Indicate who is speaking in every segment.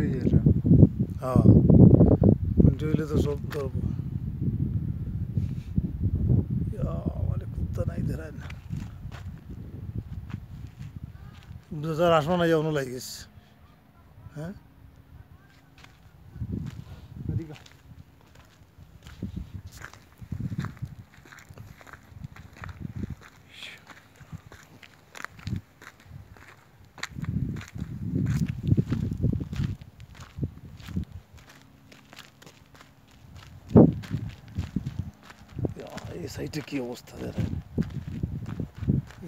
Speaker 1: হয়ে যায় এটা।
Speaker 2: হ্যাঁ মন্টি হইলে তো সব ধরবো মানে কুত্তা নাই ধরায় না বুঝার আসমান নাই যাওয়ানো লাগে গেছে হ্যাঁ
Speaker 1: এদিকে
Speaker 2: এই সাইডে কি অবস্থা দেখেন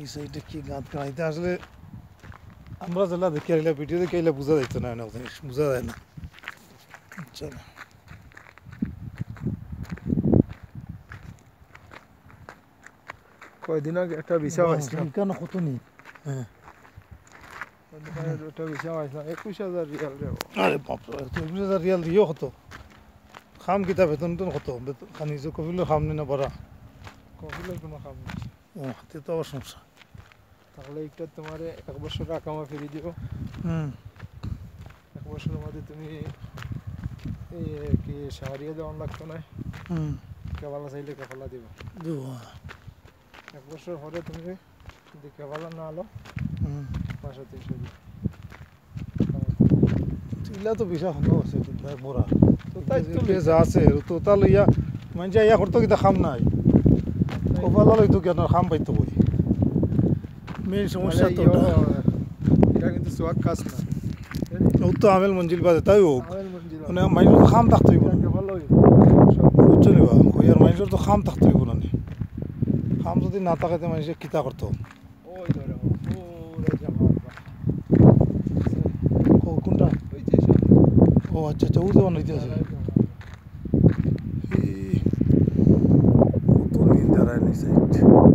Speaker 2: এই সাইডে কি গাঁত কানাইতে আসলে আমরা যেটা দেখি আসলে ভিডিও দেখে এলে বোঝা যাইতো না অনেক জিনিস বোঝা যায় না চলো
Speaker 1: কয়দিন আগে একটা ভিসা পাইছিলাম
Speaker 2: কেন কত নেই হ্যাঁ
Speaker 1: একটা ভিসা পাইছিলাম 21,000 রিয়াল রে
Speaker 2: আরে বাপরে 21,000 রিয়াল দিও কত খাম কিতা বেতন টন কত খানি যে কপিলের খাম নি না বড়া
Speaker 1: কফিলের কোনো কাম নেই
Speaker 2: ও হাতে তো আবার সমস্যা
Speaker 1: তাহলে একটা তোমার 1 বছর আকামা ফিরে দিব
Speaker 2: হুম
Speaker 1: 1 বছরের মধ্যে তুমি এই কি শাহরিয়া দেওয়ান লাগতো না
Speaker 2: হুম
Speaker 1: কেবালা চাইলে কেবালা দিব
Speaker 2: দেবো
Speaker 1: 1 বছর পরে তুমি যদি কেবালা না আলো
Speaker 2: হুম
Speaker 1: 500-300 দিবে
Speaker 2: ইলা তো বিশা হলো আছে বড়া
Speaker 1: তো তাই তো
Speaker 2: যা আছে তো তা লইয়া মানে ইয়া করতো কিতা খাম নাই কপালা লইতো কেন খাম পাইতো বই মেইন সমস্যা তো
Speaker 1: এটা কিন্তু সোয়াক কাজ না
Speaker 2: ও তো আমেল মঞ্জিল বাদে তাই হোক
Speaker 1: আমেল মঞ্জিল
Speaker 2: মানে মাইজর তো খাম থাকতে হইব
Speaker 1: কেবালা হইব
Speaker 2: বুঝছো নিবা কইয়ার মাইজর তো খাম থাকতে হইব না খাম যদি না থাকাতে মানুষে কিতা করতো
Speaker 1: ওই ধরে পুরো জামাত
Speaker 2: কোনটা
Speaker 1: ওই যে
Speaker 2: ও আচ্ছা আচ্ছা ও তো বানাইতে আছে কত নিন দাঁড়ায় নাই সাইড